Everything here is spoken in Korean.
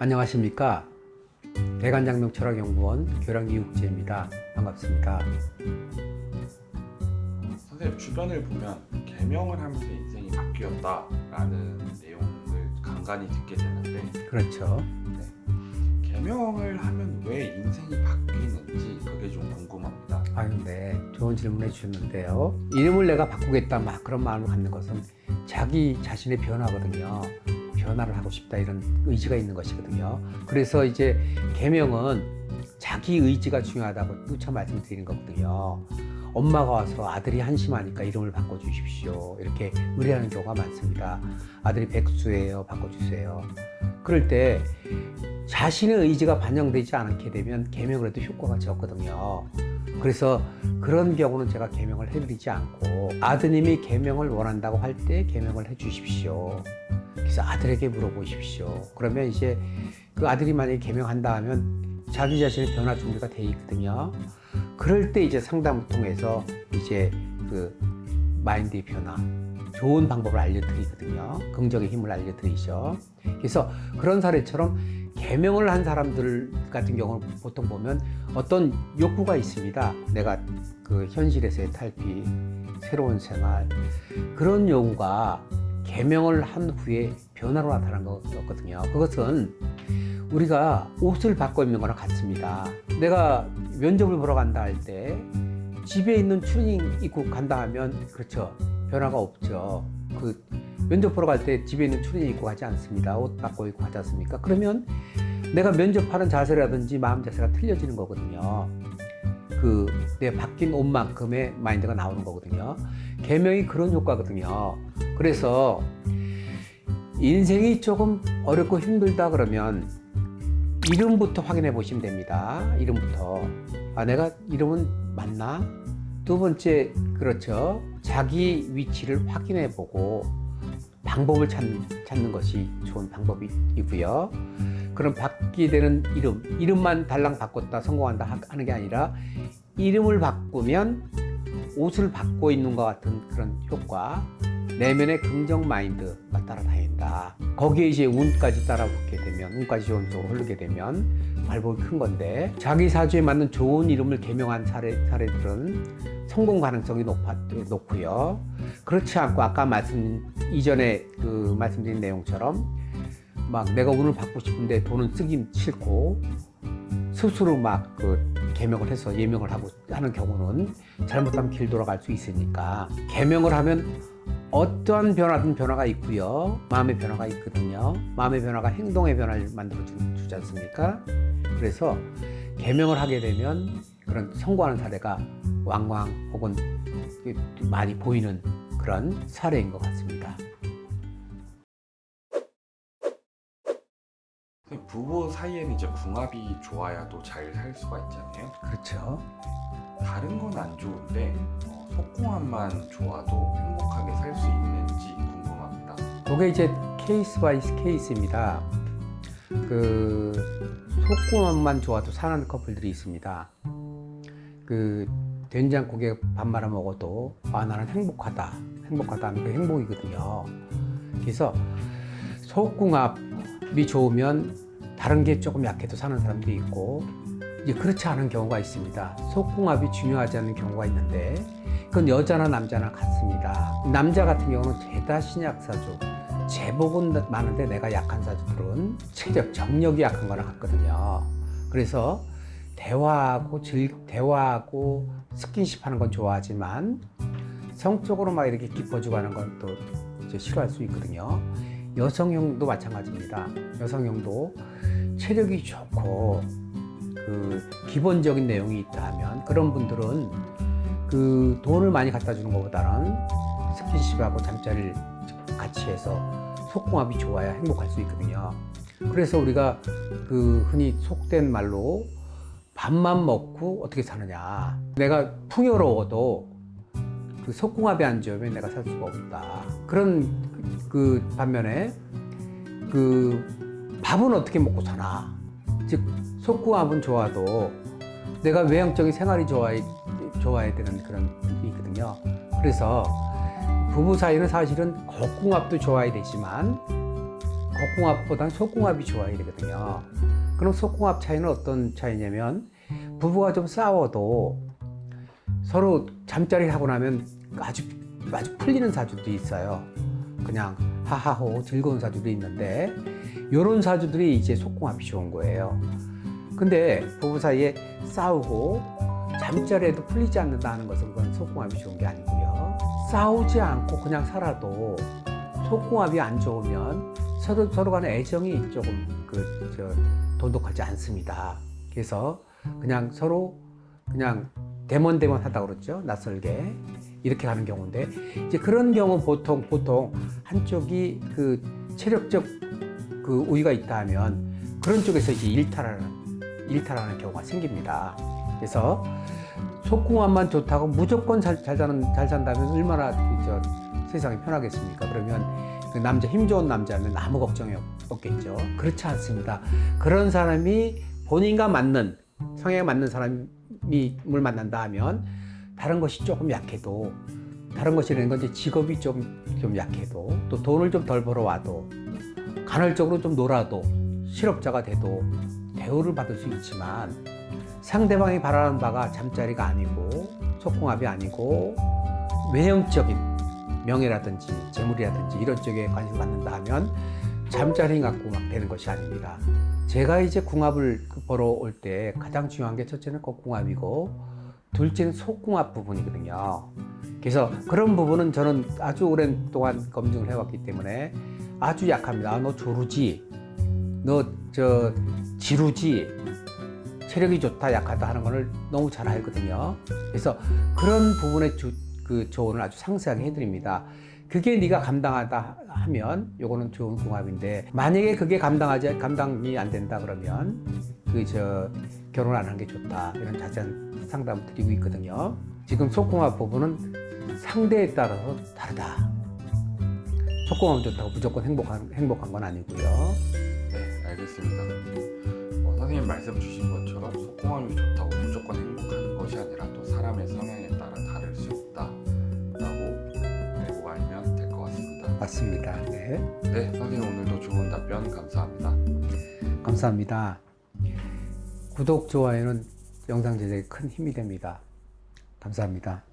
안녕하십니까. 대관장명철학연구원 교량이육재입니다. 반갑습니다. 선생님 주변을 보면 계명을 하면서 인생이 바뀌었다라는 내용을 간간히 듣게 되는데 그렇죠. 계명을 하면 왜 인생이 바뀌는지 그게 좀 궁금합니다. 네. 좋은 질문 해주셨는데요. 이름을 내가 바꾸겠다 막 그런 마음을 갖는 것은 자기 자신의 변화거든요. 변화를 하고 싶다 이런 의지가 있는 것이거든요. 그래서 이제 계명은 자기 의지가 중요하다고 누차 말씀드리는 거거든요. 엄마가 와서 아들이 한심하니까 이름을 바꿔주십시오 이렇게 의뢰하는 경우가 많습니다. 아들이 백수예요, 바꿔주세요. 그럴 때 자신의 의지가 반영되지 않게 되면 계명을 해도 효과가 적거든요. 그래서 그런 경우는 제가 계명을 해드리지 않고 아드님이 계명을 원한다고 할 때 계명을 해주십시오. 그래서 아들에게 물어보십시오. 그러면 이제 그 아들이 만약에 계명한다 하면 자기 자신의 변화 준비가 돼 있거든요. 그럴 때 이제 상담을 통해서 이제 그 마인드의 변화, 좋은 방법을 알려드리거든요. 긍정의 힘을 알려드리죠. 그래서 그런 사례처럼 계명을 한 사람들 같은 경우는 보통 보면 어떤 욕구가 있습니다. 내가 그 현실에서의 탈피, 새로운 생활, 그런 요구가 계명을 한 후에 변화로 나타난 거거든요. 그것은 우리가 옷을 바꿔 입는 거랑 같습니다. 내가 면접을 보러 간다 할 때 집에 있는 추리닝 입고 간다 하면 그렇죠. 변화가 없죠. 그 면접 보러 갈 때 집에 있는 추리닝 입고 가지 않습니다. 옷 바꿔 입고 가지 않습니까? 그러면 내가 면접하는 자세라든지 마음 자세가 틀려지는 거거든요. 그 내 바뀐 옷만큼의 마인드가 나오는 거거든요. 계명이 그런 효과거든요. 그래서 인생이 조금 어렵고 힘들다 그러면 이름부터 확인해 보시면 됩니다. 이름부터. 내가 이름은 맞나? 두 번째, 그렇죠. 자기 위치를 확인해 보고 방법을 찾는 것이 좋은 방법이고요. 그럼 받게 되는 이름만 달랑 바꿨다 성공한다 하는 게 아니라 이름을 바꾸면 옷을 바꿔 입는 것 같은 그런 효과, 내면의 긍정 마인드가 따라다닌다. 거기에 이제 운까지 따라붙게 되면, 운까지 좋은 쪽으로 흐르게 되면 발복이 큰 건데, 자기 사주에 맞는 좋은 이름을 계명한 사례들은 성공 가능성이 높고요. 그렇지 않고 아까 이전에 그 말씀드린 내용처럼 막 내가 운을 받고 싶은데 돈은 쓰기 싫고 스스로 막 그 계명을 해서 예명을 하고 하는 경우는 잘못하면 길 돌아갈 수 있으니까 계명을 하면 어떠한 변화든 변화가 있고요. 마음의 변화가 있거든요. 마음의 변화가 행동의 변화를 만들어 주지 않습니까? 그래서 계명을 하게 되면 그런 성공하는 사례가 왕왕 혹은 많이 보이는 그런 사례인 것 같습니다. 부부 사이에는 이제 궁합이 좋아야 또 잘 살 수가 있잖아요. 그렇죠. 다른 건 안 좋은데 속궁합만 좋아도 행복하게 살 수 있는지 궁금합니다. 그게 이제 케이스 바이 케이스입니다. 그 속궁합만 좋아도 사는 커플들이 있습니다. 그 된장국에 밥 말아 먹어도 나는 행복하다 하는 게 행복이거든요. 그래서 속궁합이 좋으면 다른 게 조금 약해도 사는 사람도 있고 이제 그렇지 않은 경우가 있습니다. 속궁합이 중요하지 않은 경우가 있는데 그건 여자나 남자나 같습니다. 남자 같은 경우는 죄다 신약사주, 제복은 많은데 내가 약한 사주들은 체력, 정력이 약한 거랑 같거든요. 그래서 대화하고 스킨십 하는 건 좋아하지만 성적으로 막 이렇게 깊어지고 하는 건 또 싫어할 수 있거든요. 여성형도 마찬가지입니다. 여성형도 체력이 좋고 그 기본적인 내용이 있다 하면 그런 분들은 그 돈을 많이 갖다 주는 것보다는 스킨십하고 잠자리를 같이 해서 속궁합이 좋아야 행복할 수 있거든요. 그래서 우리가 그 흔히 속된 말로 밥만 먹고 어떻게 사느냐. 내가 풍요로워도 그 속궁합이 안 좋으면 내가 살 수가 없다. 그런 그 반면에 그 밥은 어떻게 먹고 사나. 즉 속궁합은 좋아도 내가 외형적인 생활이 좋아야 되는 그런 게 있거든요. 그래서 부부 사이는 사실은 겉궁합도 좋아야 되지만 겉궁합보다는 속궁합이 좋아야 되거든요. 그럼 속궁합 차이는 어떤 차이냐면 부부가 좀 싸워도 서로 잠자리 하고 나면 아주 풀리는 사주도 있어요. 그냥 하하호 즐거운 사주도 있는데 이런 사주들이 이제 속궁합이 좋은 거예요. 근데 부부 사이에 싸우고 잠자리에도 풀리지 않는다는 것은 그건 속궁합이 좋은 게 아니고요. 싸우지 않고 그냥 살아도 속궁합이 안 좋으면 서로 간의 애정이 조금 돈독하지 않습니다. 그래서 그냥 서로 그냥 대먼대먼하다 그러죠. 낯설게 이렇게 가는 경우인데 이제 그런 경우 보통 한쪽이 그 체력적 그 우위가 있다 하면 그런 쪽에서 이제 일탈하는 경우가 생깁니다. 그래서 속궁합만 좋다고 무조건 잘 산다면 얼마나 세상이 편하겠습니까? 그러면 그 남자 힘 좋은 남자면 아무 걱정이 없겠죠. 그렇지 않습니다. 그런 사람이 본인과 맞는 성향에 맞는 사람을 만난다 하면 다른 것이 조금 약해도 다른 것이라는 건 이제 직업이 좀 약해도 또 돈을 좀 덜 벌어와도 간헐적으로 좀 놀아도 실업자가 돼도 대우를 받을 수 있지만 상대방이 바라는 바가 잠자리가 아니고 속궁합이 아니고 외형적인 명예라든지 재물이라든지 이런 쪽에 관심을 갖는다 하면 잠자리 갖고 막 되는 것이 아닙니다. 제가 이제 궁합을 보러 올 때 가장 중요한 게 첫째는 겉궁합이고 둘째는 속궁합 부분이거든요. 그래서 그런 부분은 저는 아주 오랜 동안 검증을 해왔기 때문에 아주 약합니다. 너 조루지, 너 지루지, 체력이 좋다 약하다 하는 거를 너무 잘 알거든요. 그래서 그런 부분의 그 조언을 아주 상세하게 해드립니다. 그게 네가 감당하다 하면 요거는 좋은 궁합인데 만약에 그게 감당이 안 된다 그러면 결혼 안 하는 게 좋다 이런 자세한 상담을 드리고 있거든요. 지금 속궁합 부분은 상대에 따라서 다르다. 속궁합은 좋다고 무조건 행복한 건 아니고요. 네, 알겠습니다. 선생님 말씀 주신 것처럼 속궁합이 좋다고 무조건 행복한 것이 아니라 또 사람의 성향에 따라 다를 수 있다라고 알고 가면 될 것 같습니다. 맞습니다. 네. 네, 선생님 오늘도 좋은 답변 감사합니다. 감사합니다. 구독, 좋아요는 영상 제작에 큰 힘이 됩니다. 감사합니다.